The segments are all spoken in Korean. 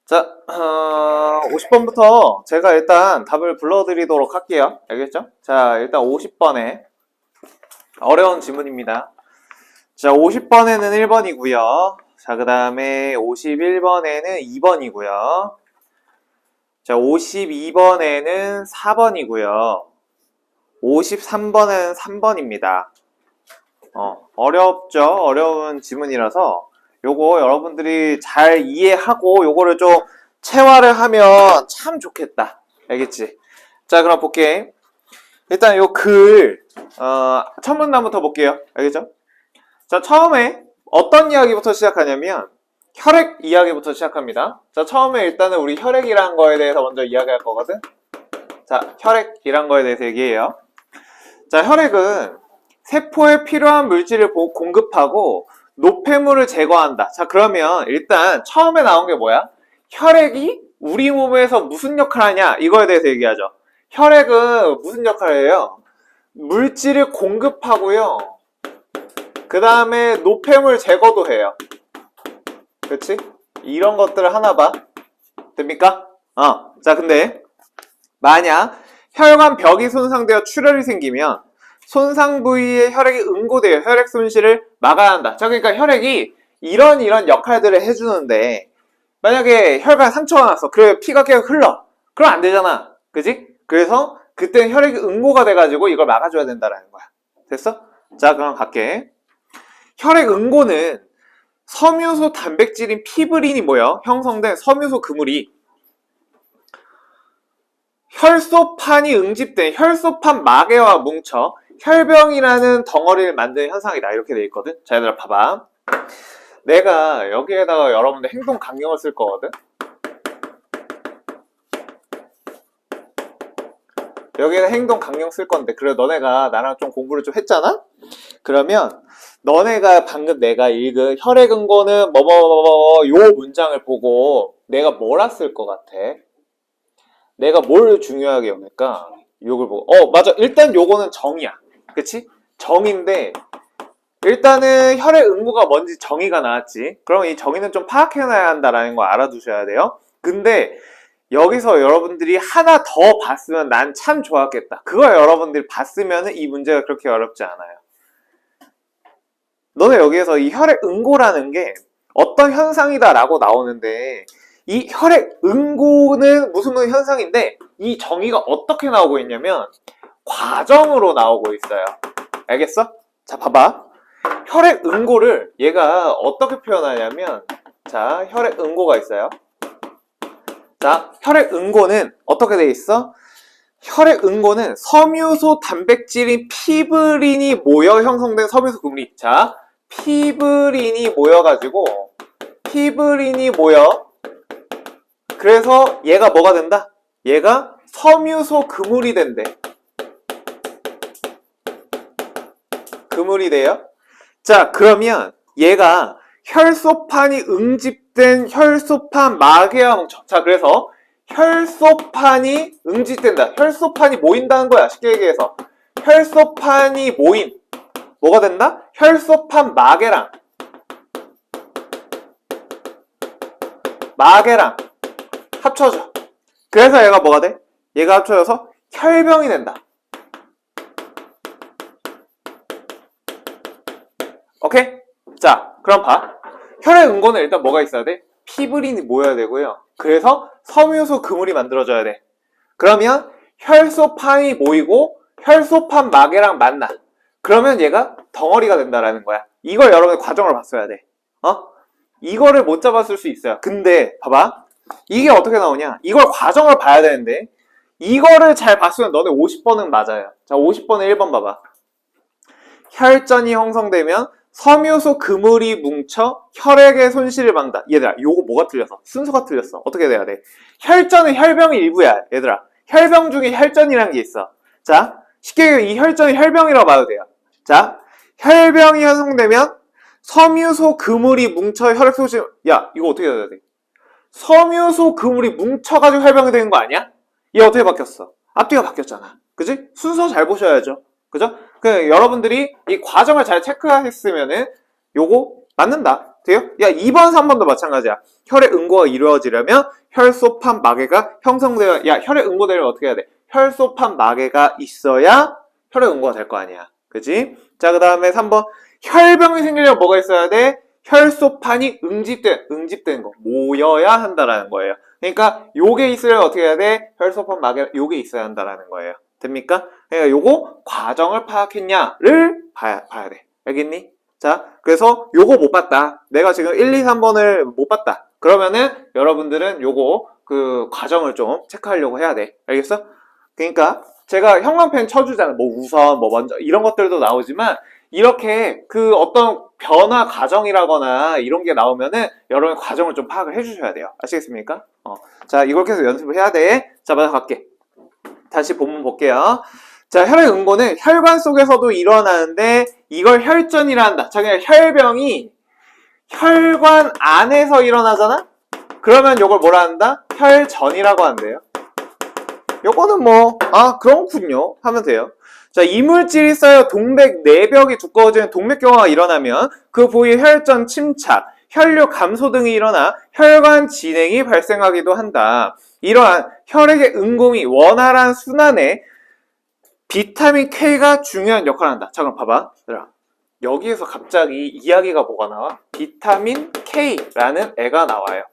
자, 50번부터 제가 일단 답을 불러드리도록 할게요. 알겠죠? 자, 일단 50번에 어려운 지문입니다. 자, 50번에는 1번이고요. 자, 그 다음에 51번에는 2번이고요. 자, 52번에는 4번이고요. 53번은 3번입니다. 어렵죠? 어려운 지문이라서 요거 여러분들이 잘 이해하고 요거를 좀 체화를 하면 참 좋겠다. 알겠지? 자, 그럼 볼게. 일단 요 첫 문단부터 볼게요. 알겠죠? 자, 처음에 어떤 이야기부터 시작하냐면 혈액 이야기부터 시작합니다. 자, 처음에 일단은 우리 혈액이란 거에 대해서 먼저 이야기할 거거든. 자, 혈액이란 거에 대해서 얘기해요. 자, 혈액은 세포에 필요한 물질을 공급하고 노폐물을 제거한다. 자, 그러면 일단 처음에 나온 게 뭐야? 혈액이 우리 몸에서 무슨 역할을 하냐? 이거에 대해서 얘기하죠. 혈액은 무슨 역할을 해요? 물질을 공급하고요. 그 다음에 노폐물 제거도 해요. 그렇지? 이런 것들을 하나 봐. 됩니까? 자, 근데 만약 혈관 벽이 손상되어 출혈이 생기면 손상 부위에 혈액이 응고되어 혈액 손실을 막아야 한다. 자, 그러니까 혈액이 이런 역할들을 해주는데 만약에 혈관 상처가 났어. 그래 피가 계속 흘러. 그럼 안 되잖아. 그지? 그래서 그때는 혈액이 응고가 돼가지고 이걸 막아줘야 된다라는 거야. 됐어? 자, 그럼 갈게. 혈액 응고는 섬유소 단백질인 피브린이 뭐야? 형성된 섬유소 그물이 혈소판이 응집된 혈소판 마개와 뭉쳐 혈병이라는 덩어리를 만드는 현상이다. 이렇게 돼 있거든. 자, 얘들아 봐봐. 내가 여기에다가 여러분들 행동 강령을 쓸 거거든. 여기에다 행동 강령 쓸 건데, 그래 너네가 나랑 좀 공부를 좀 했잖아? 그러면 너네가 방금 내가 읽은 혈액 응고는 요 문장을 보고 내가 뭐라 쓸 것 같아? 내가 뭘 중요하게 여길까? 요걸 보고 맞아. 일단 요거는 정이야. 그치? 정인데 일단은 혈액 응고가 뭔지 정의가 나왔지. 그럼 이 정의는 좀 파악해놔야 한다라는 거 알아두셔야 돼요. 근데 여기서 여러분들이 하나 더 봤으면 난 참 좋았겠다. 그걸 여러분들이 봤으면 이 문제가 그렇게 어렵지 않아요. 너네 여기에서 이 혈액 응고라는 게 어떤 현상이다 라고 나오는데 이 혈액 응고는 무슨 현상인데 이 정의가 어떻게 나오고 있냐면 과정으로 나오고 있어요. 알겠어? 자, 봐봐. 혈액 응고를 얘가 어떻게 표현하냐면 자, 혈액 응고가 있어요. 자, 혈액 응고는 어떻게 돼 있어? 혈액 응고는 섬유소 단백질인 피브린이 모여 형성된 섬유소 그물이 자, 피브린이 모여 그래서 얘가 뭐가 된다? 얘가 섬유소 그물이 된대. 그물이 돼요. 자, 그러면 얘가 혈소판이 응집된 혈소판 마개와 뭉쳐. 자, 그래서 혈소판이 응집된다. 혈소판이 모인다는 거야. 쉽게 얘기해서 혈소판이 모인 뭐가 된다? 혈소판 마개랑 합쳐져. 그래서 얘가 뭐가 돼? 얘가 합쳐져서 혈병이 된다. 오케이? 자, 그럼 봐. 혈액 응고는 일단 뭐가 있어야 돼? 피브린이 모여야 되고요. 그래서 섬유소 그물이 만들어져야 돼. 그러면 혈소판이 모이고 혈소판 마개랑 만나. 그러면 얘가 덩어리가 된다라는 거야. 이걸 여러분의 과정을 봤어야 돼. 이거를 못 잡았을 수 있어요. 근데 봐봐. 이게 어떻게 나오냐? 이걸 과정을 봐야 되는데 이거를 잘 봤으면 너네 50번은 맞아요. 자, 50번에 1번 봐봐. 혈전이 형성되면 섬유소 그물이 뭉쳐 혈액의 손실을 막는다. 얘들아, 요거 뭐가 틀렸어? 순서가 틀렸어. 어떻게 돼야 돼? 혈전은 혈병의 일부야. 얘들아, 혈병 중에 혈전이라는 게 있어. 자, 쉽게 이 혈전이 혈병이라고 봐도 돼요. 자, 혈병이 형성되면 섬유소 그물이 뭉쳐 혈액 손실. 야, 이거 어떻게 돼야 돼? 섬유소 그물이 뭉쳐가지고 혈병이 되는 거 아니야? 얘 어떻게 바뀌었어? 앞뒤가 바뀌었잖아. 그지? 순서 잘 보셔야죠. 그죠? 여러분들이 이 과정을 잘 체크했으면은 요거 맞는다. 돼요? 야, 2번, 3번도 마찬가지야. 혈액 응고가 이루어지려면 혈소판 마개가 형성되어야, 야, 혈액 응고되려면 어떻게 해야 돼? 혈소판 마개가 있어야 혈액 응고가 될 거 아니야. 그치? 자, 그 다음에 3번. 혈병이 생기려면 뭐가 있어야 돼? 혈소판이 응집된 거. 모여야 한다라는 거예요. 그러니까 요게 있으려면 어떻게 해야 돼? 혈소판 마개, 요게 있어야 한다라는 거예요. 됩니까? 그러니까 요거 과정을 파악했냐를 봐야 돼. 알겠니? 자, 그래서 요거 못 봤다. 내가 지금 1, 2, 3번을 못 봤다. 그러면은 여러분들은 요거 그 과정을 좀 체크하려고 해야 돼. 알겠어? 그러니까 제가 형광펜 쳐주잖아. 뭐 우선, 뭐 먼저 이런 것들도 나오지만 이렇게 그 어떤 변화 과정이라거나 이런 게 나오면은 여러분 과정을 좀 파악을 해주셔야 돼요. 아시겠습니까? 자, 이걸 계속 연습을 해야 돼. 자, 먼저 갈게. 다시 본문 볼게요. 자, 혈액 응고는 혈관 속에서도 일어나는데 이걸 혈전이라 한다. 자, 그냥 혈병이 혈관 안에서 일어나잖아? 그러면 이걸 뭐라 한다? 혈전이라고 한대요. 요거는 뭐, 아, 그렇군요. 하면 돼요. 자, 이물질이 쌓여 동맥 내벽이 두꺼워지는 동맥경화가 일어나면 그 부위 혈전 침착, 혈류 감소 등이 일어나 혈관 진행이 발생하기도 한다. 이러한 혈액의 응공이 원활한 순환에 비타민 K가 중요한 역할을 한다. 자, 그럼 봐봐. 여기에서 갑자기 이야기가 뭐가 나와? 비타민 K라는 애가 나와요.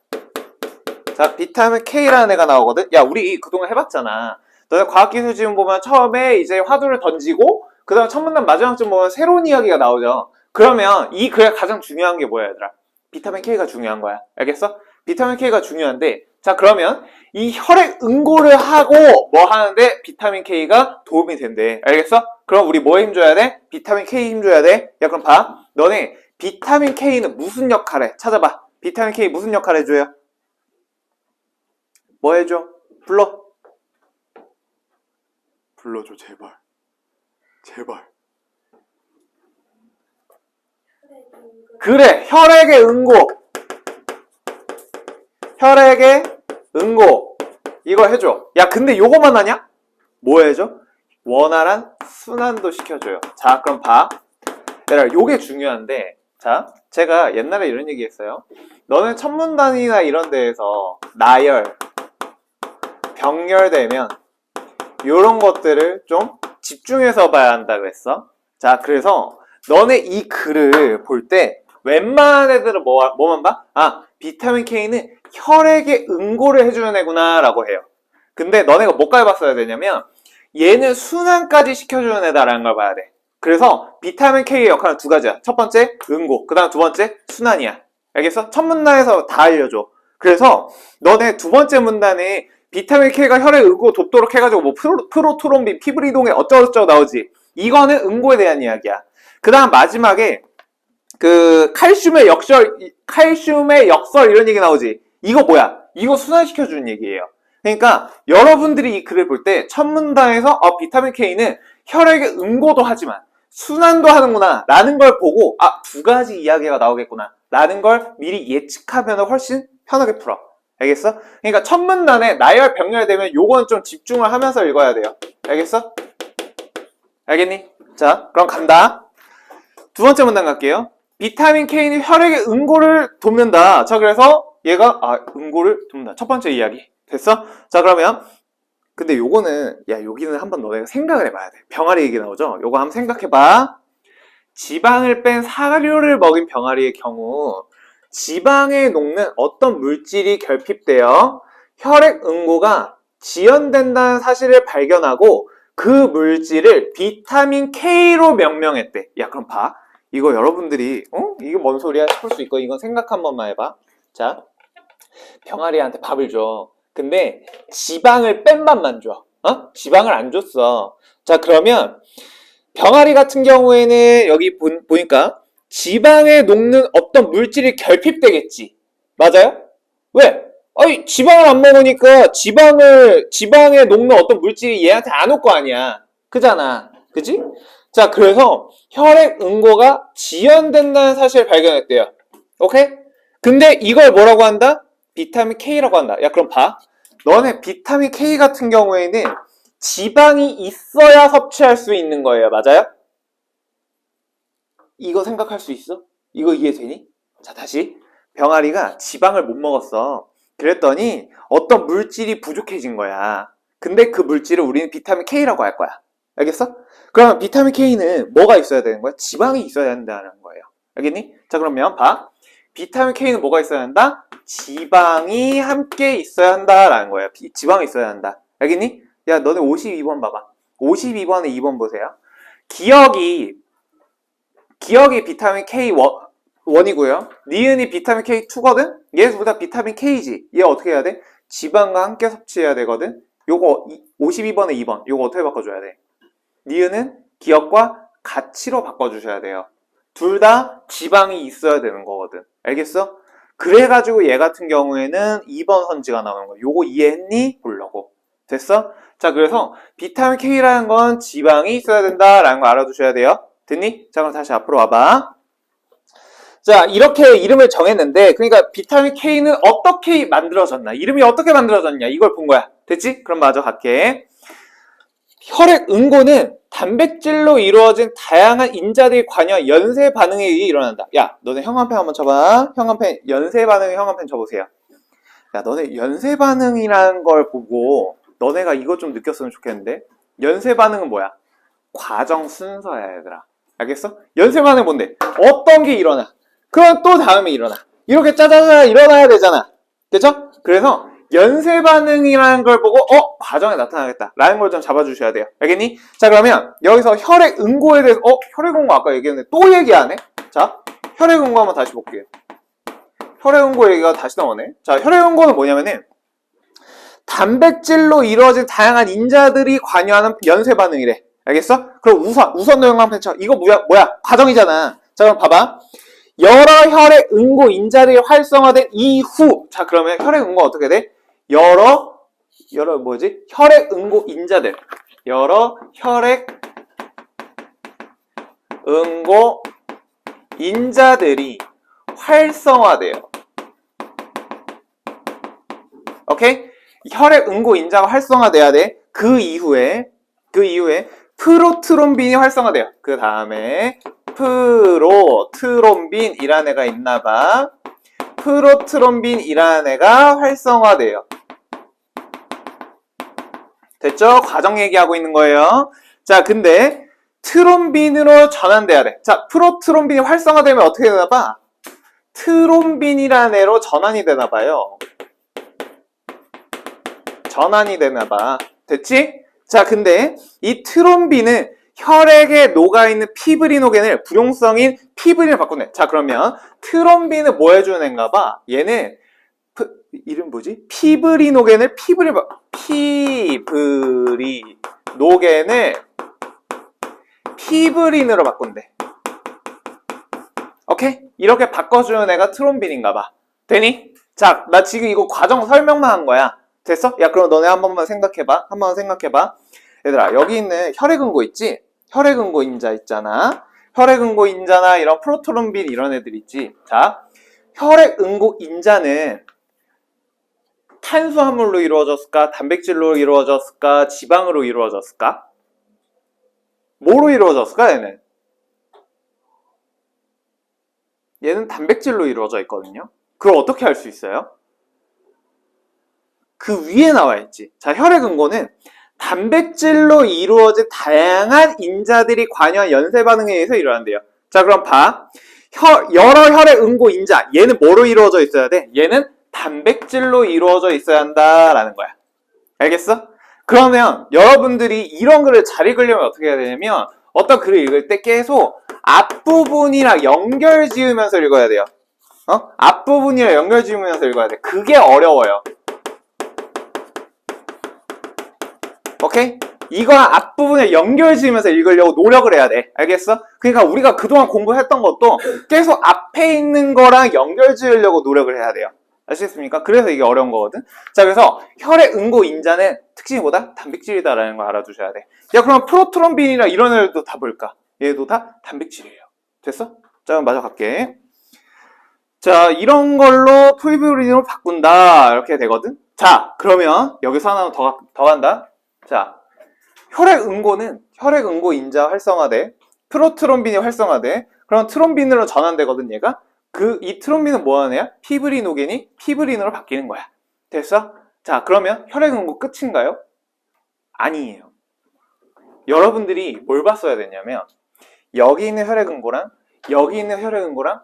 자, 비타민 K라는 애가 나오거든? 야, 우리 그동안 해봤잖아. 너네 과학기술 지금 보면 처음에 이제 화두를 던지고, 그 다음 천문단 마지막쯤 보면 새로운 이야기가 나오죠. 그러면 이 글에 가장 중요한 게 뭐야, 얘들아? 비타민 K가 중요한 거야. 알겠어? 비타민 K가 중요한데, 자, 그러면 이 혈액 응고를 하고 뭐 하는데 비타민 K가 도움이 된대. 알겠어? 그럼 우리 뭐에 힘줘야 돼? 비타민 K 힘줘야 돼. 야, 그럼 봐. 너네 비타민 K는 무슨 역할 해? 찾아봐. 비타민 K 무슨 역할 해줘요? 뭐 해줘? 불러줘, 제발. 제발. 그래, 혈액의 응고. 혈액의 응고. 이거 해줘. 야, 근데 요거만 하냐? 뭐 해줘? 원활한 순환도 시켜줘요. 자, 그럼 봐. 얘들아, 요게 중요한데, 자, 제가 옛날에 이런 얘기 했어요. 너는 천문단이나 이런 데에서 나열, 병렬되면 요런 것들을 좀 집중해서 봐야 한다고 했어. 자, 그래서 너네 이 글을 볼 때 웬만한 애들은 뭐만 봐? 아, 비타민 K는 혈액에 응고를 해주는 애구나 라고 해요. 근데 너네가 뭐까지 봤어야 되냐면 얘는 순환까지 시켜주는 애다라는 걸 봐야 돼. 그래서 비타민 K의 역할은 두 가지야. 첫 번째 응고, 그 다음 두 번째 순환이야. 알겠어? 첫 문단에서 다 알려줘. 그래서 너네 두 번째 문단에 비타민 K가 혈액 응고 돕도록 해가지고 뭐 프로트롬빈, 피브리동에 어쩌고저쩌고 나오지. 이거는 응고에 대한 이야기야. 그 다음 마지막에 그 칼슘의 역설 이런 얘기 나오지. 이거 뭐야? 이거 순환시켜주는 얘기예요. 그러니까 여러분들이 이 글을 볼 때 첫 문단에서 비타민 K는 혈액에 응고도 하지만 순환도 하는구나 라는 걸 보고 두 가지 이야기가 나오겠구나 라는 걸 미리 예측하면 훨씬 편하게 풀어. 알겠어? 그러니까 첫 문단에 나열 병렬되면 요건 좀 집중을 하면서 읽어야 돼요. 알겠어? 알겠니? 자, 그럼 간다. 두 번째 문단 갈게요. 비타민 K는 혈액의 응고를 돕는다. 자, 그래서 얘가 응고를 돕는다. 첫 번째 이야기. 됐어? 자, 그러면 근데 요거는 여기는 한번 너네가 생각을 해봐야 돼. 병아리 얘기 나오죠? 요거 한번 생각해봐. 지방을 뺀 사료를 먹인 병아리의 경우 지방에 녹는 어떤 물질이 결핍되어 혈액 응고가 지연된다는 사실을 발견하고 그 물질을 비타민 K로 명명했대. 야, 그럼 봐. 이거 여러분들이 이게 뭔 소리야 싶을 수 있고 이건 생각 한 번만 해봐. 자, 병아리한테 밥을 줘. 근데 지방을 뺀 밥만 줘. 지방을 안 줬어. 자, 그러면 병아리 같은 경우에는 여기 보니까 지방에 녹는 어떤 물질이 결핍되겠지. 맞아요? 왜? 지방을 안 먹으니까 지방에 녹는 어떤 물질이 얘한테 안 올 거 아니야. 그잖아. 그치? 자, 그래서 혈액 응고가 지연된다는 사실을 발견했대요. 오케이? 근데 이걸 뭐라고 한다? 비타민 K라고 한다. 야, 그럼 봐. 너네 비타민 K 같은 경우에는 지방이 있어야 섭취할 수 있는 거예요. 맞아요? 이거 생각할 수 있어? 이거 이해되니? 자, 다시. 병아리가 지방을 못 먹었어. 그랬더니 어떤 물질이 부족해진 거야. 근데 그 물질을 우리는 비타민 K라고 할 거야. 알겠어? 그러면 비타민 K는 뭐가 있어야 되는 거야? 지방이 있어야 한다는 거예요. 알겠니? 자, 그러면 봐. 비타민 K는 뭐가 있어야 한다? 지방이 함께 있어야 한다라는 거야. 지방이 있어야 한다. 알겠니? 야, 너네 52번 봐봐. 52번에 2번 보세요. 기억이 비타민 K1이고요. 니은이 비타민 K2거든? 얘보다 비타민 K지. 얘 어떻게 해야 돼? 지방과 함께 섭취해야 되거든? 요거 52번에 2번. 요거 어떻게 바꿔줘야 돼? 니은은 기억과 가치로 바꿔주셔야 돼요. 둘 다 지방이 있어야 되는 거거든. 알겠어? 그래가지고 얘 같은 경우에는 2번 선지가 나오는 거야. 요거 이해했니? 보려고. 됐어? 자, 그래서 비타민 K라는 건 지방이 있어야 된다라는 거 알아두셔야 돼요. 됐니? 자, 그럼 다시 앞으로 와봐. 자, 이렇게 이름을 정했는데, 그러니까 비타민 K는 어떻게 만들어졌나? 이름이 어떻게 만들어졌냐? 이걸 본 거야. 됐지? 그럼 마저 갈게. 혈액 응고는 단백질로 이루어진 다양한 인자들이 관여한 연쇄 반응에 의해 일어난다. 야, 너네 형광펜 한번 쳐봐. 형광펜, 연쇄 반응의 형광펜 쳐보세요. 야, 너네 연쇄 반응이라는 걸 보고 너네가 이거 좀 느꼈으면 좋겠는데, 연쇄 반응은 뭐야? 과정 순서야, 얘들아. 알겠어? 연쇄 반응은 뭔데? 어떤 게 일어나? 그럼 또 다음에 일어나. 이렇게 짜자자 일어나야 되잖아. 됐죠? 그래서 연쇄 반응이라는 걸 보고 과정에 나타나겠다 라는 걸 좀 잡아주셔야 돼요. 알겠니? 자, 그러면 여기서 혈액 응고에 대해서 혈액 응고 아까 얘기했는데 또 얘기하네. 자, 혈액 응고 한번 다시 볼게요. 혈액 응고 얘기가 다시 나오네. 자, 혈액 응고는 뭐냐면은 단백질로 이루어진 다양한 인자들이 관여하는 연쇄 반응이래. 알겠어? 그럼 우선 영광펜 쳐. 이거 뭐야? 과정이잖아. 자, 그럼 봐봐. 여러 혈액 응고 인자들이 활성화된 이후, 자, 그러면 혈액 응고가 어떻게 돼? 여러 혈액 응고 인자들, 여러 혈액 응고 인자들이 활성화돼요. 오케이? 혈액 응고 인자가 활성화돼야 돼. 그 이후에 프로트롬빈이 활성화돼요. 그 다음에 프로트롬빈이라는 애가 있나봐. 프로트롬빈이라는 애가 활성화돼요. 됐죠? 과정 얘기하고 있는 거예요. 자, 근데 트롬빈으로 전환돼야 돼. 자, 프로트롬빈이 활성화되면 어떻게 되나봐? 트롬빈이라는 애로 전환이 되나봐요. 전환이 되나봐. 됐지? 자, 근데 이 트롬빈은 혈액에 녹아있는 피브리노겐을 불용성인 피브린을 바꾼대. 자, 그러면 트롬빈은 뭐 해주는 애인가 봐? 얘는 이름 뭐지? 피브리노겐을 피브린으로 바꾼대. 오케이? 이렇게 바꿔주는 애가 트롬빈인가 봐. 되니? 자, 나 지금 이거 과정 설명만 한 거야. 됐어? 야, 그럼 너네 한 번만 생각해봐. 얘들아, 여기 있는 혈액응고 있지? 혈액응고 인자 있잖아. 혈액응고 인자나 이런 프로트롬빈 이런 애들 있지? 자, 혈액응고 인자는 탄수화물로 이루어졌을까? 단백질로 이루어졌을까? 지방으로 이루어졌을까? 뭐로 이루어졌을까? 얘는 단백질로 이루어져 있거든요. 그걸 어떻게 알 수 있어요? 그 위에 나와 있지. 자, 혈액응고는 단백질로 이루어진 다양한 인자들이 관여한 연쇄 반응에 의해서 일어난대요. 자, 그럼 봐. 여러 혈액응고 인자. 얘는 뭐로 이루어져 있어야 돼? 얘는 단백질로 이루어져 있어야 한다라는 거야. 알겠어? 그러면 여러분들이 이런 글을 잘 읽으려면 어떻게 해야 되냐면 어떤 글을 읽을 때 계속 앞부분이랑 연결 지으면서 읽어야 돼요. 앞부분이랑 연결 지으면서 읽어야 돼. 그게 어려워요. 오케이? 이거 앞부분에 연결 지으면서 읽으려고 노력을 해야 돼. 알겠어? 그러니까 우리가 그동안 공부했던 것도 계속 앞에 있는 거랑 연결 지으려고 노력을 해야 돼요. 아시겠습니까? 그래서 이게 어려운 거거든. 자, 그래서 혈액 응고 인자는 특징이 뭐다? 단백질이다라는 걸 알아두셔야 돼. 야, 그럼 프로트롬빈이나 이런 애들도 다 뭘까? 얘도 다 단백질이에요. 됐어? 자, 그럼 마저 갈게. 자, 이런 걸로 피브린으로 바꾼다. 이렇게 되거든. 자, 그러면 여기서 하나 더 간다. 자, 혈액 응고 인자 활성화돼. 프로트롬빈이 활성화돼. 그럼 트롬빈으로 전환되거든, 얘가. 이 트롬빈은 뭐 하는 애야? 피브리노겐이 피브린으로 바뀌는 거야. 됐어? 자, 그러면 혈액응고 끝인가요? 아니에요. 여러분들이 뭘 봤어야 됐냐면 여기 있는 혈액응고랑 여기 있는 혈액응고랑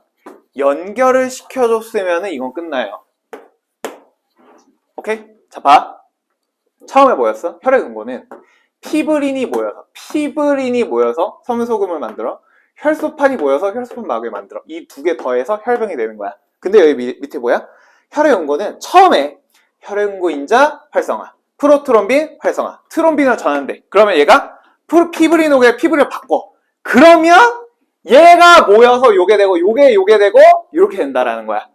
연결을 시켜줬으면 이건 끝나요. 오케이? 자, 봐. 처음에 뭐였어? 혈액응고는 피브린이 모여서 섬유소금을 만들어, 혈소판이 모여서 혈소판막을 만들어. 이 두 개 더해서 혈병이 되는 거야. 근데 여기 밑에 뭐야? 혈액응고는 처음에 혈액응고인자 활성화, 프로트롬빈 활성화, 트롬빈을 전하는데, 그러면 얘가 피브리노게 피브린을 바꿔. 그러면 얘가 모여서 요게 되고 요게 되고 이렇게 된다라는 거야.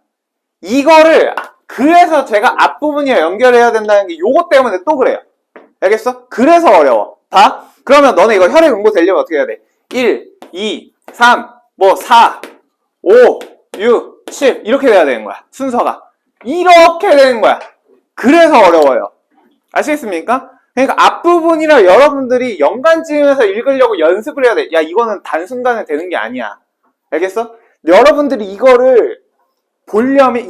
이거를 그래서 제가 앞부분이랑 연결해야 된다는 게 요거 때문에 또 그래요. 알겠어? 그래서 어려워. 봐. 그러면 너네 이거 혈액응고 되려면 어떻게 해야 돼? 1, 2, 3, 4, 5, 6, 7 이렇게 돼야 되는 거야. 순서가. 이렇게 되는 거야. 그래서 어려워요. 아시겠습니까? 그러니까 앞부분이라 여러분들이 연관지으면서 읽으려고 연습을 해야 돼. 야, 이거는 단순간에 되는 게 아니야. 알겠어? 여러분들이 이걸 보려면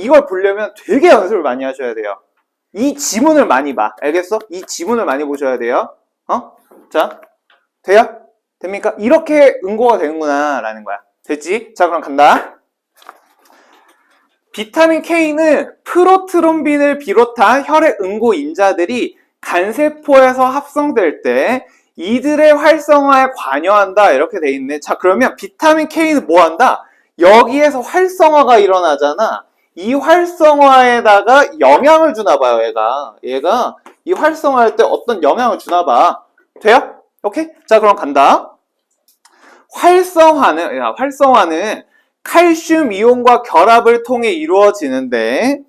되게 연습을 많이 하셔야 돼요. 이 지문을 많이 봐. 알겠어? 이 지문을 많이 보셔야 돼요. 자, 돼요? 됩니까? 이렇게 응고가 되는구나 라는 거야. 됐지? 자, 그럼 간다. 비타민 K는 프로트롬빈을 비롯한 혈액 응고인자들이 간세포에서 합성될 때 이들의 활성화에 관여한다 이렇게 돼 있네. 자, 그러면 비타민 K는 뭐 한다? 여기에서 활성화가 일어나잖아. 이 활성화에다가 영향을 주나 봐요. 얘가 이 활성화할 때 어떤 영향을 주나 봐. 돼요? 오케이? 자, 그럼 간다. 활성화는 칼슘 이온과 결합을 통해 이루어지는데,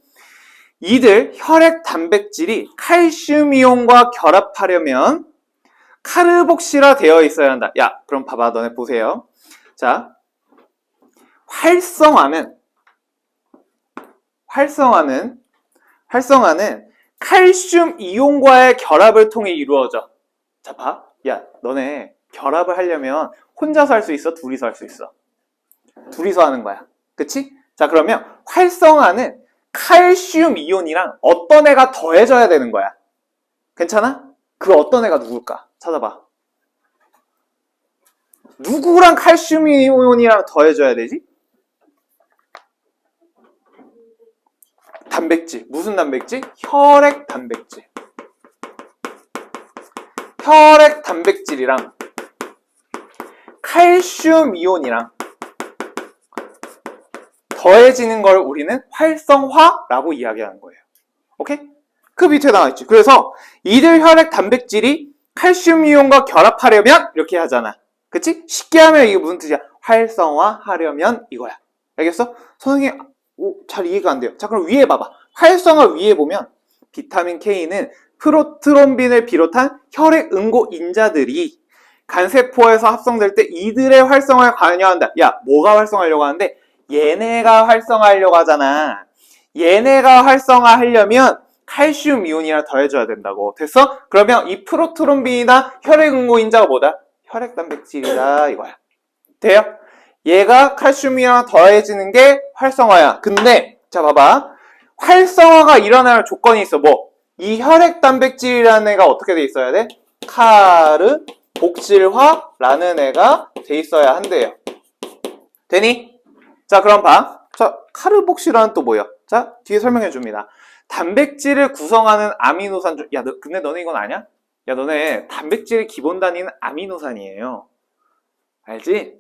이들 혈액 단백질이 칼슘 이온과 결합하려면 카르복실화 되어 있어야 한다. 야, 그럼 봐봐. 너네 보세요. 자, 활성화는 칼슘 이온과의 결합을 통해 이루어져. 자, 봐. 야, 너네 결합을 하려면 혼자서 할 수 있어? 둘이서 할 수 있어? 둘이서 하는 거야. 그치? 자, 그러면 활성화는 칼슘 이온이랑 어떤 애가 더해져야 되는 거야. 괜찮아? 그 어떤 애가 누굴까? 찾아봐. 누구랑 칼슘 이온이랑 더해져야 되지? 단백질. 무슨 단백질? 혈액 단백질. 혈액 단백질이랑 칼슘 이온이랑 더해지는 걸 우리는 활성화라고 이야기하는 거예요. 오케이? 그 밑에 나와있지. 그래서 이들 혈액 단백질이 칼슘 이온과 결합하려면 이렇게 하잖아. 그치? 쉽게 하면 이게 무슨 뜻이야? 활성화하려면 이거야. 알겠어? 선생님, 잘 이해가 안 돼요. 자, 그럼 위에 봐봐. 활성화 위에 보면 비타민 K는 프로트롬빈을 비롯한 혈액 응고인자들이 간세포에서 합성될 때 이들의 활성화에 관여한다. 야, 뭐가 활성화하려고 하는데? 얘네가 활성화하려고 하잖아. 얘네가 활성화하려면 칼슘 이온이랑 더해줘야 된다고. 됐어? 그러면 이 프로트롬빈이나 혈액 응고인자가 뭐다? 혈액 단백질이다 이거야. 돼요? 얘가 칼슘이랑 더해지는 게 활성화야. 근데 자, 봐봐. 활성화가 일어날 조건이 있어. 뭐? 이 혈액 단백질이라는 애가 어떻게 돼 있어야 돼? 카르복실화라는 애가 돼 있어야 한대요. 되니? 자, 그럼 봐. 자, 카르복실화는 또 뭐야? 자, 뒤에 설명해 줍니다. 단백질을 구성하는 아미노산 중, 야, 근데 너네 이건 아냐? 야, 너네 단백질의 기본 단위는 아미노산이에요. 알지?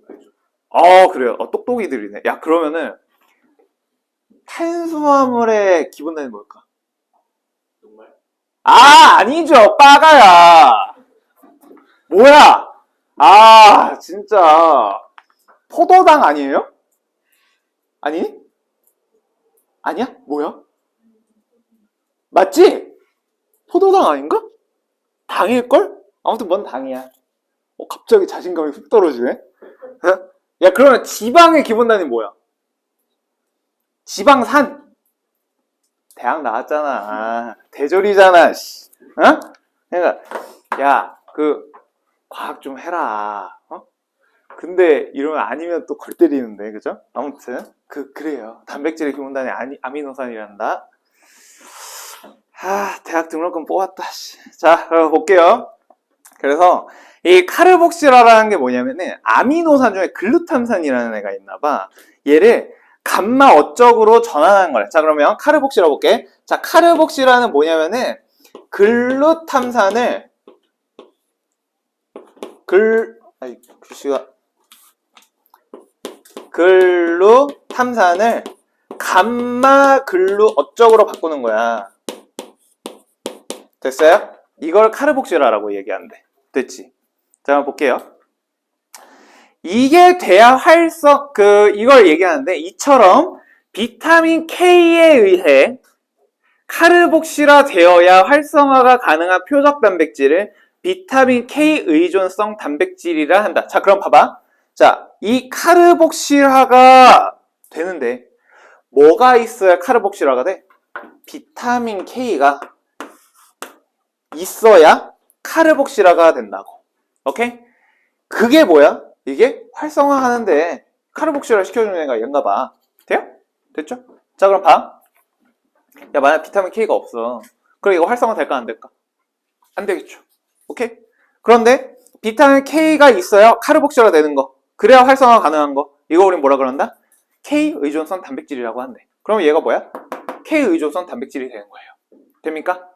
그래요. 똑똑이들이네. 야, 그러면은 탄수화물의 기본 단위는 뭘까? 정말? 아니죠. 빠가야. 뭐야? 진짜. 포도당 아니에요? 아니? 아니야? 뭐야? 맞지? 포도당 아닌가? 당일걸? 아무튼 뭔 당이야. 갑자기 자신감이 훅 떨어지네? 야, 그러면 지방의 기본 단위 뭐야? 지방산. 대학 나왔잖아. 대졸이잖아. 그러니까 야, 과학 좀 해라. 근데 이러면 아니면 또 골 때리는데, 그죠? 아무튼 그래요. 단백질의 기본단위 아미노산이란다. 대학 등록금 뽑았다. 자, 그럼 볼게요. 그래서 이 카르복실화라는 게 뭐냐면은 아미노산 중에 글루탐산이라는 애가 있나봐. 얘를 감마 어적으로 전환하는 거래. 자, 그러면 카르복실화 볼게. 자, 카르복실화는 뭐냐면은 글루탐산을 글루탐산을 감마 글루 어적으로 바꾸는 거야. 됐어요? 이걸 카르복실화라고 얘기한대. 됐지? 자, 한번 볼게요. 이게 돼야 이걸 얘기하는데, 이처럼 비타민 K에 의해 카르복실화 되어야 활성화가 가능한 표적 단백질을 비타민 K 의존성 단백질이라 한다. 자, 그럼 봐봐. 자, 이 카르복실화가 되는데, 뭐가 있어야 카르복실화가 돼? 비타민 K가 있어야 카르복실화가 된다고. 오케이? 그게 뭐야? 이게 활성화하는데 카르복실화 시켜주는 애가 얘인가 봐. 돼요? 됐죠? 자, 그럼 봐. 야, 만약 비타민 K가 없어. 그럼 이거 활성화 될까 안 될까? 안 되겠죠. 오케이? 그런데 비타민 K가 있어야 카르복실화 되는 거. 그래야 활성화 가능한 거. 이거 우린 뭐라 그런다? K 의존성 단백질이라고 한대. 그럼 얘가 뭐야? K 의존성 단백질이 되는 거예요. 됩니까?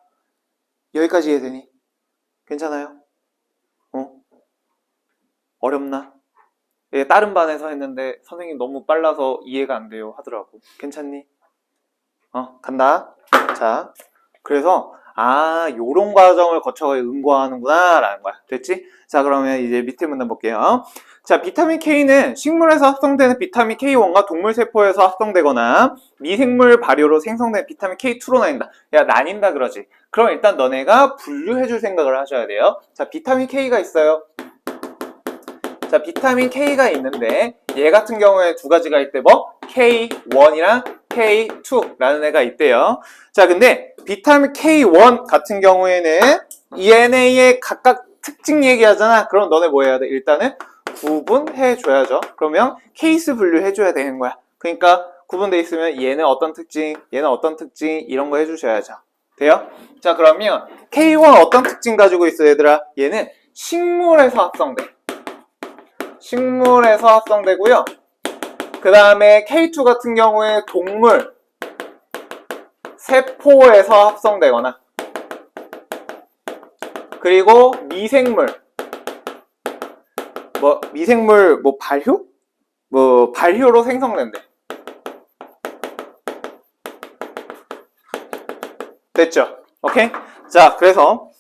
여기까지 이해되니? 괜찮아요? 어렵나? 예, 다른 반에서 했는데 선생님 너무 빨라서 이해가 안 돼요 하더라고. 괜찮니? 간다. 자, 그래서 요런 과정을 거쳐 응고하는구나 라는 거야. 됐지? 자, 그러면 이제 밑에 문단 볼게요. 자, 비타민 K는 식물에서 합성되는 비타민 K1과 동물 세포에서 합성되거나 미생물 발효로 생성된 비타민 K2로 나뉜다. 야, 나뉜다 그러지. 그럼 일단 너네가 분류해줄 생각을 하셔야 돼요. 자, 비타민 K가 있어요. 자, 비타민 K가 있는데 얘 같은 경우에 두 가지가 있대. 뭐? K1이랑 K2라는 애가 있대요. 자, 근데 비타민 K1 같은 경우에는 ENA의 각각 특징 얘기하잖아. 그럼 너네 뭐 해야 돼? 일단은 구분해줘야죠. 그러면 케이스 분류해줘야 되는 거야. 그러니까 구분돼 있으면 얘는 어떤 특징, 얘는 어떤 특징 이런 거 해주셔야죠. 돼요? 자, 그러면 K1 어떤 특징 가지고 있어 얘들아? 얘는 식물에서 합성돼. 식물에서 합성되고요. 그 다음에 K2 같은 경우에 동물, 세포에서 합성되거나 그리고 미생물, 발효? 발효로 생성된대. 됐죠? 오케이? 자, 그래서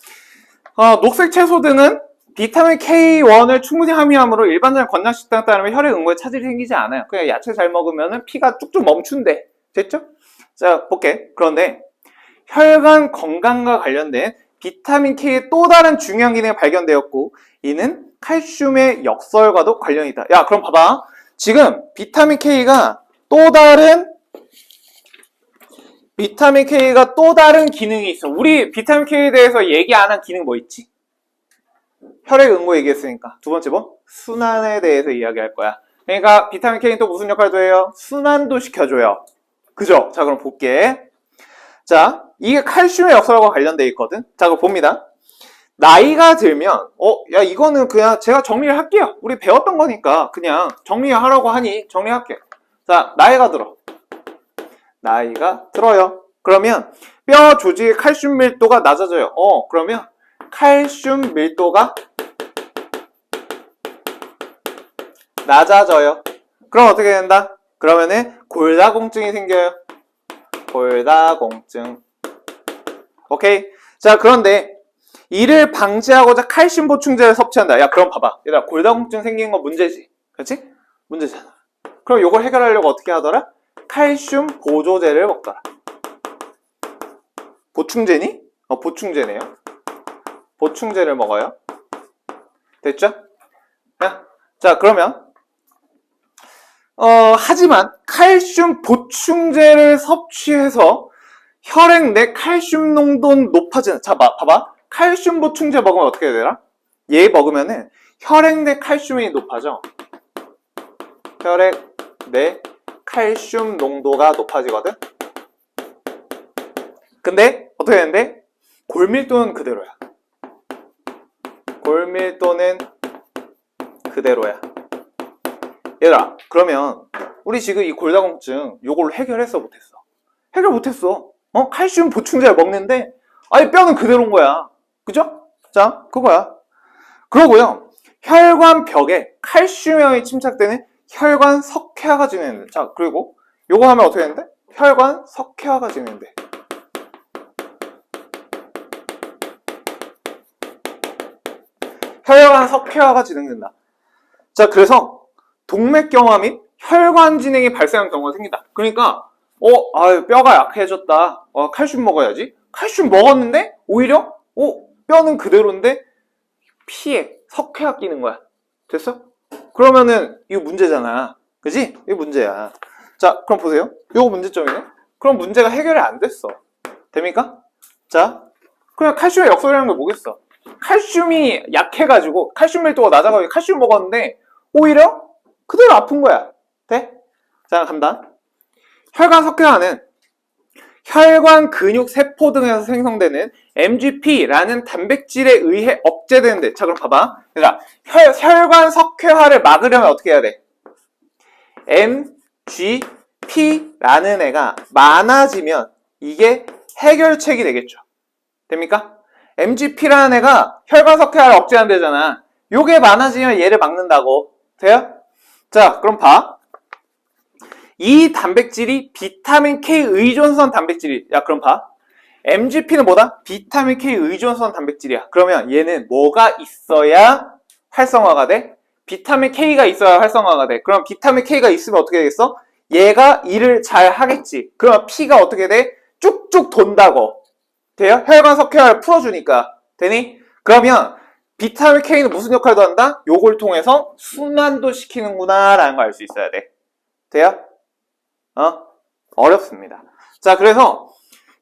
녹색 채소 등은 비타민 K1을 충분히 함유하므로 일반적인 권장식단에 따르면 혈액 응고에 차질이 생기지 않아요. 그냥 야채 잘 먹으면 피가 쭉쭉 멈춘대. 됐죠? 자, 볼게. 그런데 혈관 건강과 관련된 비타민 K의 또 다른 중요한 기능이 발견되었고 이는 칼슘의 역설과도 관련이 있다. 야, 그럼 봐봐. 지금 비타민 K가 또 다른 기능이 있어. 우리 비타민 K에 대해서 얘기 안 한 기능 뭐 있지? 혈액 응고 얘기했으니까. 두 번째 뭐? 순환에 대해서 이야기할 거야. 그러니까 비타민 K는 또 무슨 역할도 해요? 순환도 시켜줘요. 그죠? 자, 그럼 볼게. 자, 이게 칼슘의 역설과 관련돼 있거든. 자, 그럼 봅니다. 나이가 들면 야, 이거는 그냥 제가 정리를 할게요. 우리 배웠던 거니까 그냥 정리하라고 하니 정리할게요. 자, 나이가 들어요. 그러면 뼈 조직의 칼슘 밀도가 낮아져요. 그러면 칼슘 밀도가 낮아져요. 그럼 어떻게 된다? 그러면은 골다공증이 생겨요. 골다공증. 오케이? 자, 그런데 이를 방지하고자 칼슘 보충제를 섭취한다. 야, 그럼 봐봐. 얘들아, 골다공증 생긴 거 문제지. 그렇지? 문제잖아. 그럼 이걸 해결하려고 어떻게 하더라? 칼슘 보조제를 먹더라. 보충제니? 보충제네요. 보충제를 먹어요. 됐죠? 자, 그러면 하지만 칼슘 보충제를 섭취해서 혈액 내 칼슘 농도는 높아지는. 자, 봐봐. 칼슘 보충제 먹으면 어떻게 되더라? 얘 먹으면은 혈액 내 칼슘이 높아져. 혈액 내 칼슘 농도가 높아지거든. 근데 어떻게 되는데? 골밀도는 그대로야. 골밀도는 그대로야. 얘들아, 그러면 우리 지금 이 골다공증 요걸 해결했어, 못했어? 해결 못했어. 칼슘 보충제를 먹는데 아니 뼈는 그대로인 거야. 그죠? 자, 그거야. 그러고요, 혈관벽에 칼슘형이 침착되는 혈관 석회화가 진행된대. 자, 그리고 요거 하면 어떻게 되는데? 혈관 석회화가 진행돼. 혈관 석회화가 진행된다. 자, 그래서 동맥경화 및 혈관 진행이 발생하는 경우가 생긴다. 그러니까 뼈가 약해졌다. 칼슘 먹어야지. 칼슘 먹었는데 오히려 뼈는 그대로인데 피에 석회가 끼는 거야. 됐어? 그러면은 이거 문제잖아. 그지? 이거 문제야. 자, 그럼 보세요. 이거 문제점이네. 그럼 문제가 해결이 안 됐어. 됩니까? 자, 그냥 칼슘의 역설이라는 게 뭐겠어? 칼슘이 약해가지고 칼슘 밀도가 낮아가지고 칼슘 먹었는데 오히려 그대로 아픈 거야. 돼? 자, 간다. 혈관 석회화는 혈관 근육 세포 등에서 생성되는 MGP라는 단백질에 의해 억제되는데, 자, 그럼 봐봐. 얘들아, 혈관 석회화를 막으려면 어떻게 해야 돼? MGP라는 애가 많아지면 이게 해결책이 되겠죠. 됩니까? MGP라는 애가 혈관 석회화를 억제한대잖아. 요게 많아지면 얘를 막는다고. 돼요? 자, 그럼 봐. 이 단백질이 비타민 K 의존성 단백질이. 야, 그럼 봐. MGP는 뭐다? 비타민 K 의존성 단백질이야. 그러면 얘는 뭐가 있어야 활성화가 돼? 비타민 K가 있어야 활성화가 돼. 그럼 비타민 K가 있으면 어떻게 되겠어? 얘가 일을 잘 하겠지. 그러면 피가 어떻게 돼? 쭉쭉 돈다고. 돼요? 혈관 석회화를 풀어주니까. 되니? 그러면 비타민 K는 무슨 역할도 한다? 요걸 통해서 순환도 시키는구나 라는 걸 알 수 있어야 돼. 돼요? 어렵습니다. 자, 그래서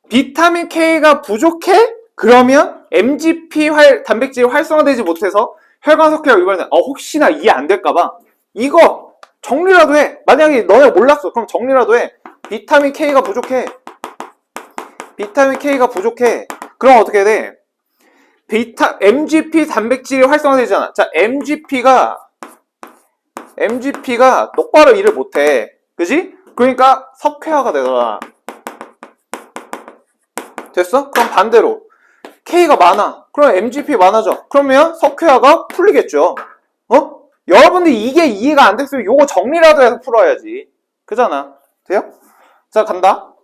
비타민 K가 부족해? 그러면 MGP 단백질이 활성화되지 못해서 혈관 석회화 유발된. 혹시나 이해 안 될까봐 이거 정리라도 해. 만약에 너네 몰랐어. 그럼 정리라도 해. 비타민 K가 부족해. 비타민 K가 부족해. 그럼 어떻게 돼? MGP 단백질이 활성화되잖아. 자, MGP가 똑바로 일을 못해. 그지? 그러니까 석회화가 되더라. 됐어? 그럼 반대로 K가 많아. 그럼 MGP 많아져. 그러면 석회화가 풀리겠죠. 여러분들 이게 이해가 안 됐으면 요거 정리라도 해서 풀어야지. 그잖아. 돼요? 자, 간다.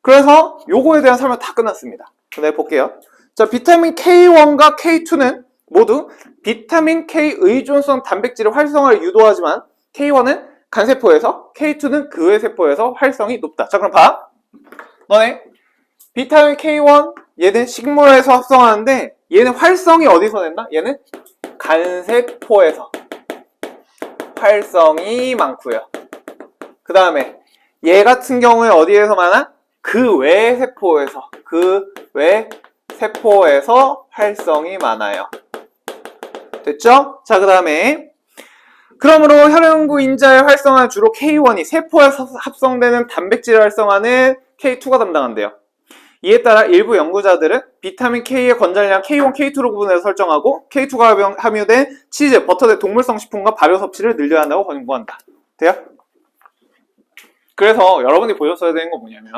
그래서 요거에 대한 설명 다 끝났습니다. 네, 볼게요. 자, 비타민 K1과 K2는 모두 비타민 K 의존성 단백질의 활성화를 유도하지만 K1은 간세포에서, K2는 그 외 세포에서 활성이 높다. 자, 그럼 봐. 너네 비타민 K1 얘는 식물에서 합성하는데 얘는 활성이 어디서 된다? 얘는 간세포에서 활성이 많고요. 그 다음에 얘 같은 경우에 어디에서 많아? 그 외 세포에서 활성이 많아요. 됐죠? 자, 그 다음에 그러므로 혈흔구 인자의 활성화는 주로 K1이 세포에서 합성되는 단백질을 활성화는 K2가 담당한대요. 이에 따라 일부 연구자들은 비타민 K의 권장량 K1, K2로 구분해서 설정하고 K2가 함유된 치즈, 버터 등 동물성 식품과 발효 섭취를 늘려야 한다고 권고한다. 돼요? 그래서 여러분이 보셨어야 되는 건 뭐냐면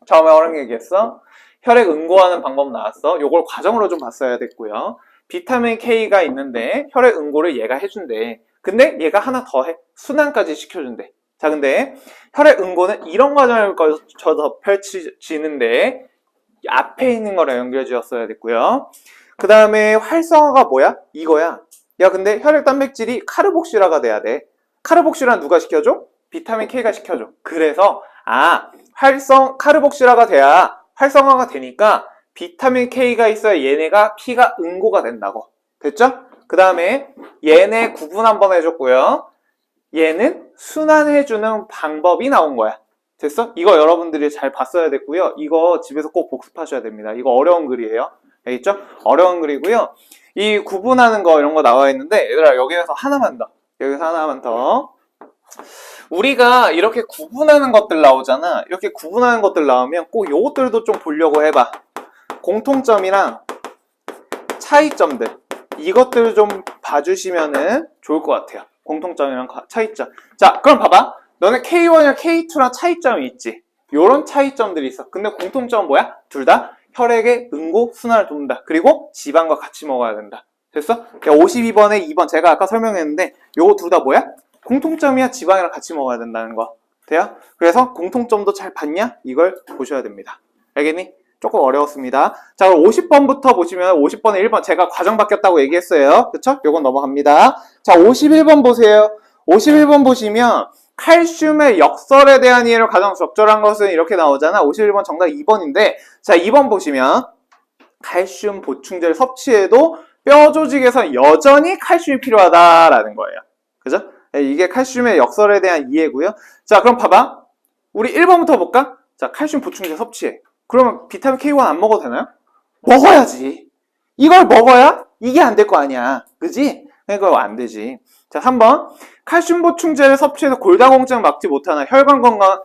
처음에 어른 얘기했어. 혈액 응고하는 방법 나왔어. 요걸 과정으로 좀 봤어야 됐고요. 비타민 K가 있는데 혈액 응고를 얘가 해준대. 근데 얘가 하나 더 해. 순환까지 시켜준대. 자, 근데 혈액 응고는 이런 과정을 거쳐서 펼치는데 앞에 있는 거랑 연결 지었어야 됐고요. 그 다음에 활성화가 뭐야? 이거야. 야, 근데 혈액 단백질이 카르복실화가 돼야 돼. 카르복실화 누가 시켜줘? 비타민 K가 시켜줘. 그래서 카르복실화가 돼야 활성화가 되니까 비타민 K가 있어야 얘네가 피가 응고가 된다고. 됐죠? 그 다음에 얘네 구분 한번 해줬고요. 얘는 순환해주는 방법이 나온 거야. 됐어? 이거 여러분들이 잘 봤어야 됐고요. 이거 집에서 꼭 복습하셔야 됩니다. 이거 어려운 글이에요. 알겠죠? 어려운 글이고요. 이 구분하는 거 이런 거 나와 있는데 얘들아 여기에서 하나만 더. 여기서 하나만 더. 우리가 이렇게 구분하는 것들 나오잖아. 이렇게 구분하는 것들 나오면 꼭 요것들도 좀 보려고 해봐. 공통점이랑 차이점들. 이것들을 좀 봐주시면은 좋을 것 같아요. 공통점이랑 차이점. 자, 그럼 봐봐. 너네 K1이랑 K2랑 차이점이 있지. 요런 차이점들이 있어. 근데 공통점은 뭐야? 둘 다 혈액의 응고 순환을 돕는다. 그리고 지방과 같이 먹어야 된다. 됐어? 52번에 2번 제가 아까 설명했는데 요거 둘 다 뭐야? 공통점이야. 지방이랑 같이 먹어야 된다는 거. 돼요? 그래서 공통점도 잘 봤냐? 이걸 보셔야 됩니다. 알겠니? 조금 어려웠습니다. 자, 그럼 50번부터 보시면 50번에 1번 제가 과정 바뀌었다고 얘기했어요. 그쵸? 요건 넘어갑니다. 자, 51번 보세요. 51번 보시면 칼슘의 역설에 대한 이해를 가장 적절한 것은 이렇게 나오잖아. 51번 정답 2번인데 자, 2번 보시면 칼슘 보충제를 섭취해도 뼈 조직에서 여전히 칼슘이 필요하다라는 거예요. 그죠? 이게 칼슘의 역설에 대한 이해고요. 자, 그럼 봐봐. 우리 1번부터 볼까? 자, 칼슘 보충제 섭취해. 그러면 비타민 K1 안 먹어도 되나요? 먹어야지. 이걸 먹어야 이게 안 될 거 아니야. 그지? 그러니까 안 되지. 자, 3번. 칼슘 보충제를 섭취해서 골다공증 막지 못하나 혈관 건강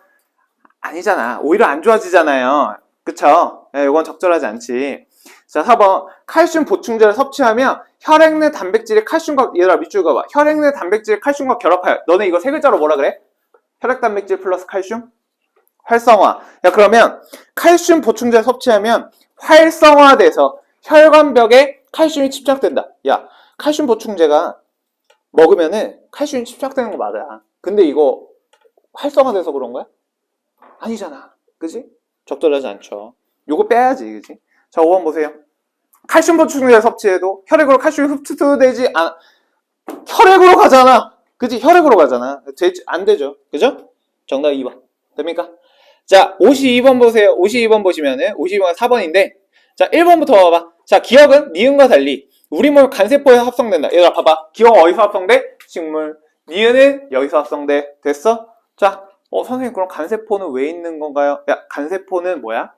아니잖아. 오히려 안 좋아지잖아요. 그쵸? 네, 이건 적절하지 않지. 자, 4번. 칼슘 보충제를 섭취하면 혈액 내 단백질이 칼슘과 얘들아 밑줄 그어봐. 혈액 내 단백질이 칼슘과 결합하여. 너네 이거 세 글자로 뭐라 그래? 혈액 단백질 플러스 칼슘? 활성화. 야, 그러면 칼슘 보충제 섭취하면 활성화돼서 혈관벽에 칼슘이 집착된다. 야, 칼슘 보충제가 먹으면은 칼슘이 집착되는 거 맞아. 근데 이거 활성화돼서 그런 거야? 아니잖아. 그지? 적절하지 않죠. 요거 빼야지. 그지? 자, 5번 보세요. 칼슘 보충제 섭취해도 혈액으로 칼슘이 흡수되지 않, 혈액으로 가잖아. 그지? 혈액으로 가잖아. 안 되죠. 그죠? 정답 2번. 됩니까? 자, 52번 보세요. 52번 보시면은 52번은 4번인데 자, 1번부터 봐봐. 자, 기억은 니은과 달리 우리 몸 간세포에서 합성된다. 얘들아 봐봐. 기억 어디서 합성돼? 식물. 니은은 여기서 합성돼. 됐어? 자, 선생님 그럼 간세포는 왜 있는 건가요? 야, 간세포는 뭐야?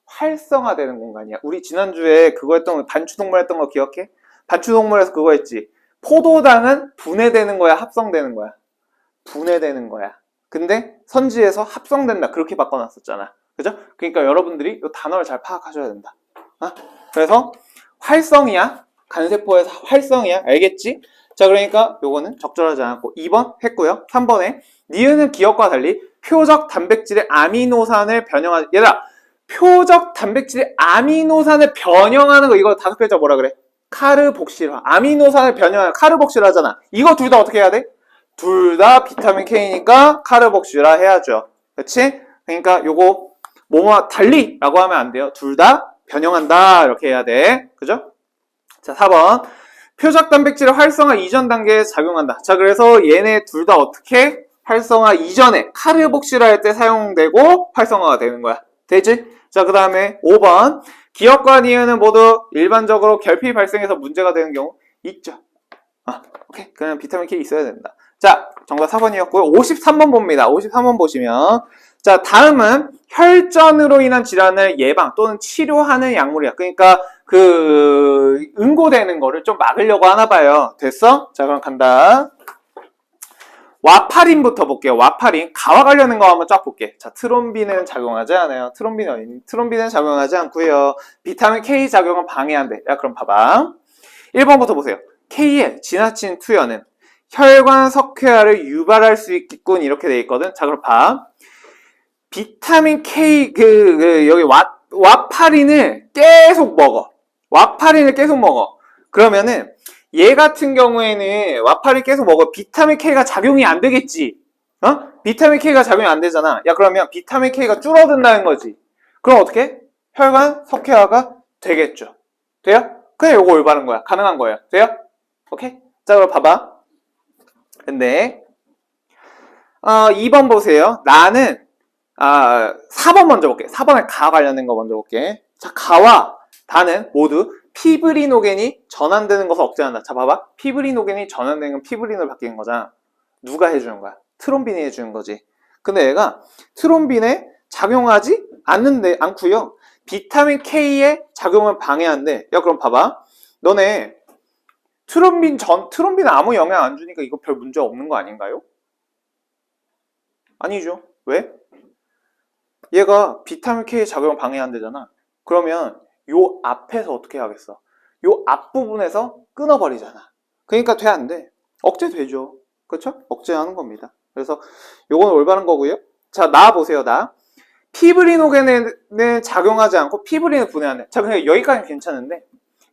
활성화되는 공간이야. 우리 지난주에 그거 했던 거, 반추동물 했던 거 기억해? 반추동물에서 그거 했지. 포도당은 분해되는 거야? 합성되는 거야? 분해되는 거야. 근데 선지에서 합성된다. 그렇게 바꿔놨었잖아. 그죠? 그러니까 여러분들이 이 단어를 잘 파악하셔야 된다. 그래서 활성이야. 간세포에서 활성이야. 알겠지? 자, 그러니까 요거는 적절하지 않았고 2번 했고요. 3번에 니은은 기억과 달리 표적 단백질의 아미노산을 변형하는 얘들아 표적 단백질의 아미노산을 변형하는 거 이거 다섯 글자 뭐라 그래? 카르복실화. 아미노산을 변형하는 카르복실화잖아. 이거 둘 다 어떻게 해야 돼? 둘 다 비타민 K니까 카르복실화 해야죠. 그렇지? 그러니까 요거 뭐뭐 달리 라고 하면 안 돼요. 둘 다 변형한다 이렇게 해야 돼. 그죠? 자, 4번 표적 단백질의 활성화 이전 단계에 작용한다. 자, 그래서 얘네 둘 다 어떻게 활성화 이전에 카르복실화할 때 사용되고 활성화가 되는 거야. 되지? 자, 그 다음에 5번 기억과 니은은 모두 일반적으로 결핍이 발생해서 문제가 되는 경우 있죠. 오케이. 그냥 비타민 K 있어야 된다. 자, 정답 4번이었고요. 53번 봅니다. 53번 보시면 자, 다음은 혈전으로 인한 질환을 예방 또는 치료하는 약물이야. 그러니까 그 응고되는 거를 좀 막으려고 하나 봐요. 됐어? 자, 그럼 간다. 와파린부터 볼게요. 와파린. 가와 관련된 거 한번 쫙 볼게. 자, 트롬빈은 작용하지 않아요. 트롬빈은 작용하지 않고요. 비타민 K 작용은 방해한대. 야, 그럼 봐봐. 1번부터 보세요. K의 지나친 투여는 혈관 석회화를 유발할 수 있겠군. 이렇게 돼 있거든. 자, 그럼 봐. 비타민 K, 여기 와파린을 계속 먹어. 와파린을 계속 먹어. 그러면은, 얘 같은 경우에는 와파린 계속 먹어. 비타민 K가 작용이 안 되겠지. 비타민 K가 작용이 안 되잖아. 야, 그러면 비타민 K가 줄어든다는 거지. 그럼 어떻게? 혈관 석회화가 되겠죠. 돼요? 그냥 요거 올바른 거야. 가능한 거예요. 돼요? 오케이? 자, 그럼 봐봐. 근데 2번 보세요. 나는 4번 먼저 볼게. 4번에 가 관련된 거 먼저 볼게. 자, 가와 다는 모두 피브리노겐이 전환되는 것을 억제한다. 자, 봐봐. 피브리노겐이 전환되는 건 피브린으로 바뀌는 거잖아. 누가 해주는 거야? 트롬빈이 해주는 거지. 근데 얘가 트롬빈에 작용하지 않고요. 비타민 K의 작용을 방해한대. 야, 그럼 봐봐. 너네 트롬빈 아무 영향 안 주니까 이거 별 문제 없는 거 아닌가요? 아니죠. 왜? 얘가 비타민 K 작용을 방해한대잖아. 그러면 요 앞에서 어떻게 하겠어? 요 앞부분에서 끊어버리잖아. 그러니까 돼, 안 돼? 억제되죠. 그렇죠? 억제하는 겁니다. 그래서 요건 올바른 거고요. 자, 나 보세요. 나. 피브리노겐에는 작용하지 않고 피브린을 분해하네. 자, 그냥 여기까지는 괜찮은데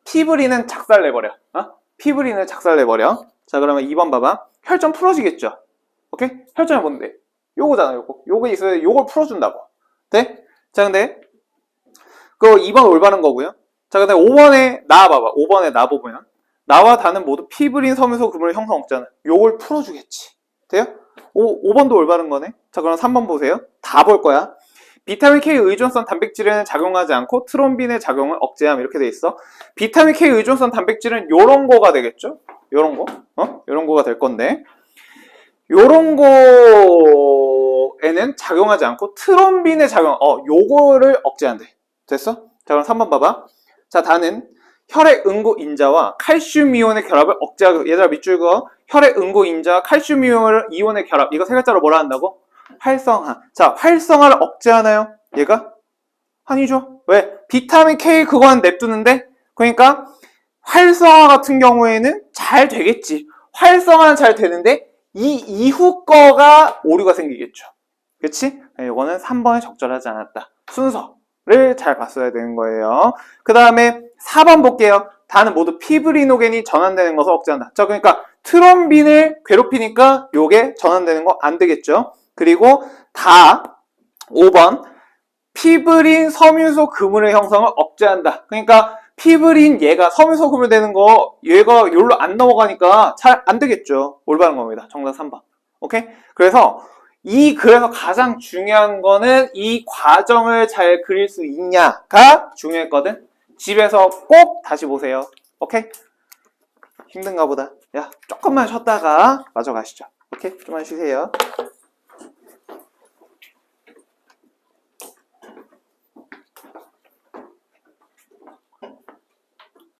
피브린은 작살내버려. 피브린을 작살내버려. 자, 그러면 2번 봐봐. 혈전 풀어지겠죠? 오케이? 혈전이 뭔데? 요거잖아, 요거. 요거 있어야 요걸 풀어준다고. 네? 자, 근데 그 2번 올바른 거고요. 자, 근데 5번에 나 봐봐. 5번에 나 보면 나와 다는 모두 피브린 섬유소 그물을 형성 억제하는 요걸 풀어주겠지. 돼요? 5번도 올바른 거네. 자, 그럼 3번 보세요. 다 볼 거야. 비타민 K 의존성 단백질에는 작용하지 않고 트롬빈의 작용을 억제함 이렇게 돼 있어. 비타민 K 의존성 단백질은 요런 거가 되겠죠? 요런 거. 요런 거가 될 건데 요런 거에는 작용하지 않고 트롬빈의 작용, 요거를 억제한대. 됐어? 자, 그럼 3번 봐봐. 자, 다는 혈액 응고 인자와 칼슘 이온의 결합을 억제하고, 얘들아 밑줄 그어. 혈액 응고 인자와 칼슘 이온의 결합. 이거 세 글자로 뭐라 한다고? 활성화. 자, 활성화를 억제하나요? 얘가? 아니죠. 왜? 비타민 K 그거는 냅두는데? 그러니까 활성화 같은 경우에는 잘 되겠지. 활성화는 잘 되는데 이 이후 거가 오류가 생기겠죠. 그치? 이거는 3번에 적절하지 않았다. 순서를 잘 봤어야 되는 거예요. 그 다음에 4번 볼게요. 다는 모두 피브리노겐이 전환되는 것을 억제한다. 자, 그러니까 트롬빈을 괴롭히니까 요게 전환되는 거 안 되겠죠. 그리고 다 5번 피브린 섬유소 그물의 형성을 억제한다. 그러니까 피브린 얘가 섬유소 그물 되는 거 얘가 여기로 안 넘어가니까 잘 안 되겠죠. 올바른 겁니다. 정답 3번. 오케이? 그래서 가장 중요한 거는 이 과정을 잘 그릴 수 있냐가 중요했거든. 집에서 꼭 다시 보세요. 오케이? 힘든가 보다. 야, 조금만 쉬었다가 마저 가시죠. 오케이? 좀만 쉬세요.